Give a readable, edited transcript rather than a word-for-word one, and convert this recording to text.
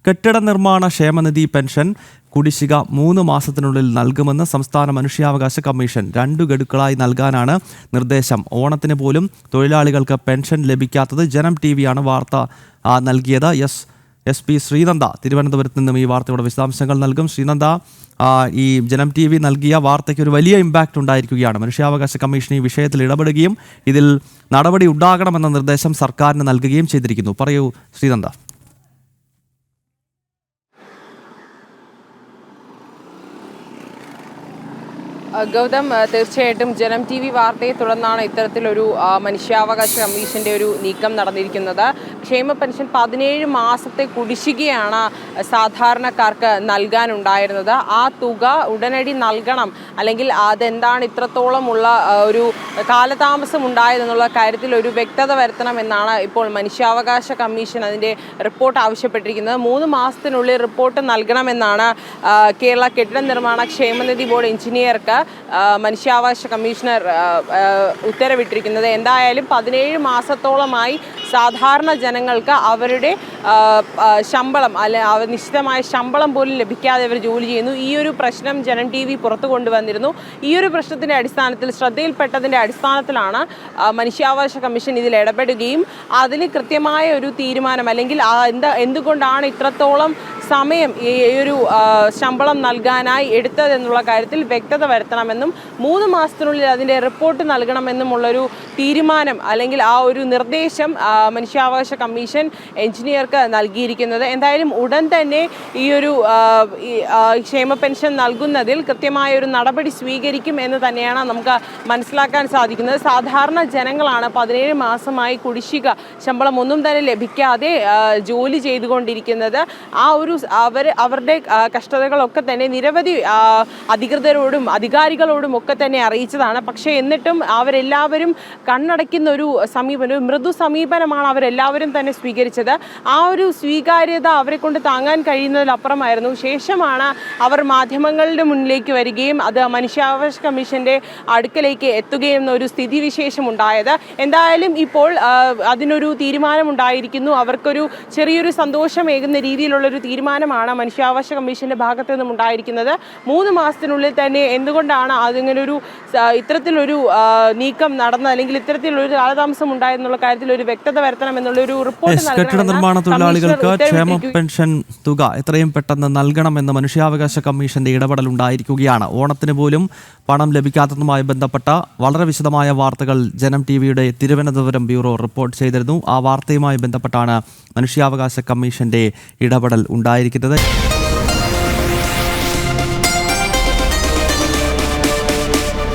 കെട്ടിട നിർമ്മാണ ക്ഷേമനിധി പെൻഷൻ കുടിശ്ശിക 3 മാസത്തിനുള്ളിൽ നൽകുമെന്ന് സംസ്ഥാന മനുഷ്യാവകാശ കമ്മീഷൻ 2 ഗഡുക്കളായി നൽകാനാണ് നിർദ്ദേശം. ഓണത്തിന് പോലും തൊഴിലാളികൾക്ക് പെൻഷൻ ലഭിക്കാത്തത് ജനം ടിവിയാണ് വാർത്ത നൽകിയത്. എസ് പി ശ്രീനന്ദ തിരുവനന്തപുരത്ത് നിന്നും ഈ വാർത്തയുടെ വിശദാംശങ്ങൾ നൽകും. ശ്രീനന്ദ, ഈ ജനം ടി വി നൽകിയ വാർത്തയ്ക്ക് ഒരു വലിയ ഇമ്പാക്റ്റ് ഉണ്ടായിരിക്കുകയാണ്. മനുഷ്യാവകാശ കമ്മീഷൻ ഈ വിഷയത്തിൽ ഇടപെടുകയും ഇതിൽ നടപടി ഉണ്ടാകണമെന്ന നിർദ്ദേശം സർക്കാരിന് നൽകുകയും ചെയ്തിരിക്കുന്നു. പറയൂ ശ്രീനന്ദ. ഗൗതം, തീർച്ചയായിട്ടും ജനം ടി വി വാർത്തയെ തുടർന്നാണ് ഇത്തരത്തിലൊരു മനുഷ്യാവകാശ കമ്മീഷന്റെ ഒരു നീക്കം നടന്നിരിക്കുന്നത്. ക്ഷേമ പെൻഷൻ 17 മാസത്തെ കുടിശ്ശികയാണ് സാധാരണക്കാർക്ക് നൽകാനുണ്ടായിരുന്നത്. ആ തുക ഉടനടി നൽകണം, അല്ലെങ്കിൽ അതെന്താണ് ഇത്രത്തോളമുള്ള ഒരു കാലതാമസം ഉണ്ടായതെന്നുള്ള കാര്യത്തിൽ ഒരു വ്യക്തത വരുത്തണം എന്നാണ് ഇപ്പോൾ മനുഷ്യാവകാശ കമ്മീഷൻ അതിൻ്റെ റിപ്പോർട്ട് ആവശ്യപ്പെട്ടിരിക്കുന്നത്. 3 മാസത്തിനുള്ളിൽ റിപ്പോർട്ട് നൽകണമെന്നാണ് കേരള കെട്ടിട നിർമ്മാണ ക്ഷേമനിധി ബോർഡ് എഞ്ചിനീയർക്ക് മനുഷ്യാവകാശ കമ്മീഷണർ ഉത്തരവിട്ടിരിക്കുന്നത്. എന്തായാലും 17 മാസത്തോളമായി സാധാരണ ജനങ്ങൾക്ക് അവരുടെ ശമ്പളം നിശ്ചിതമായ ശമ്പളം പോലും ലഭിക്കാതെ അവർ ജോലി ചെയ്യുന്നു. ഈ ഒരു പ്രശ്നം ജനം ടി വി പുറത്തു കൊണ്ടുവന്നിരുന്നു. ഈ ഒരു പ്രശ്നത്തിൻ്റെ അടിസ്ഥാനത്തിൽ ശ്രദ്ധയിൽപ്പെട്ടതിൻ്റെ അടിസ്ഥാനത്തിലാണ് മനുഷ്യാവകാശ കമ്മീഷൻ ഇതിൽ ഇടപെടുകയും അതിന് കൃത്യമായ ഒരു തീരുമാനം, അല്ലെങ്കിൽ എന്തുകൊണ്ടാണ് ഇത്രത്തോളം സമയം ഈ ഒരു ശമ്പളം നൽകാനായി എടുത്തതെന്നുള്ള കാര്യത്തിൽ വ്യക്തത വരുത്തണമെന്നും 3 മാസത്തിനുള്ളിൽ അതിൻ്റെ റിപ്പോർട്ട് നൽകണമെന്നുമുള്ളൊരു തീരുമാനം, അല്ലെങ്കിൽ ആ ഒരു നിർദ്ദേശം മനുഷ്യാവകാശ കമ്മീഷൻ എഞ്ചിനീയർക്ക് നൽകിയിരിക്കുന്നത്. എന്തായാലും ഉടൻ തന്നെ ഈ ഒരു ക്ഷേമ പെൻഷൻ നൽകുന്നതിൽ കൃത്യമായ ഒരു നടപടി സ്വീകരിക്കും എന്ന് തന്നെയാണ് നമുക്ക് മനസ്സിലാക്കാൻ സാധിക്കുന്നത്. സാധാരണ ജനങ്ങളാണ് 17 മാസമായി കുടിശ്ശിക ശമ്പളം ഒന്നും തന്നെ ലഭിക്കാതെ ജോലി ചെയ്തുകൊണ്ടിരിക്കുന്നത്. ആ ഒരു അവരുടെ കഷ്ടതകളൊക്കെ തന്നെ നിരവധി അധികൃതരോടും അധികാരികളോടും ഒക്കെ തന്നെ അറിയിച്ചതാണ്. പക്ഷേ എന്നിട്ടും അവരെല്ലാവരും കണ്ണടയ്ക്കുന്ന ഒരു സമീപനം, ഒരു മൃദു സമീപനമാണ് അവരെല്ലാവരും തന്നെ സ്വീകരിച്ചത്. ആ ഒരു സ്വീകാര്യത അവരെ കൊണ്ട് താങ്ങാൻ കഴിയുന്നതിലപ്പുറമായിരുന്നു. ശേഷമാണ് അവർ മാധ്യമങ്ങളുടെ മുന്നിലേക്ക് വരികയും അത് മനുഷ്യാവകാശ കമ്മീഷന്റെ അടുക്കലേക്ക് എത്തുകയും എന്നൊരു സ്ഥിതിവിശേഷം ഉണ്ടായത്. എന്തായാലും ഇപ്പോൾ അതിനൊരു തീരുമാനമുണ്ടായിരിക്കുന്നു. അവർക്കൊരു ചെറിയൊരു സന്തോഷമേകുന്ന രീതിയിലുള്ളൊരു തീരുമാനമാണ് മനുഷ്യാവകാശ കമ്മീഷന്റെ ഭാഗത്തു നിന്നും ഉണ്ടായിരിക്കുന്നത്. 3 മാസത്തിനുള്ളിൽ തന്നെ എന്തുകൊണ്ടാണ് അതിങ്ങനൊരു ഇത്തരത്തിലൊരു നീക്കം നടന്ന, അല്ലെങ്കിൽ ഇത്തരത്തിലൊരു കാലതാമസം ഉണ്ടായെന്നുള്ള കാര്യത്തിൽ ഒരു വ്യക്തത വരുത്തണം എന്നുള്ളൊരു റിപ്പോർട്ട് കെട്ടിട നിർമ്മാണ തൊഴിലാളികൾക്ക് ക്ഷേമ പെൻഷൻ തുക എത്രയും പെട്ടെന്ന് നൽകണമെന്ന് മനുഷ്യാവകാശ കമ്മീഷന്റെ ഇടപെടൽ ഉണ്ടായിരിക്കുകയാണ്. ഓണത്തിന് പോലും പണം ലഭിക്കാത്തതുമായി ബന്ധപ്പെട്ട വളരെ വിശദമായ വാർത്തകൾ ജനം ടി വിയുടെ തിരുവനന്തപുരം ബ്യൂറോ റിപ്പോർട്ട് ചെയ്തിരുന്നു. ആ വാർത്തയുമായി ബന്ധപ്പെട്ടാണ് മനുഷ്യാവകാശ കമ്മീഷന്റെ ഇടപെടൽ ഉണ്ടായിരിക്കുന്നത്.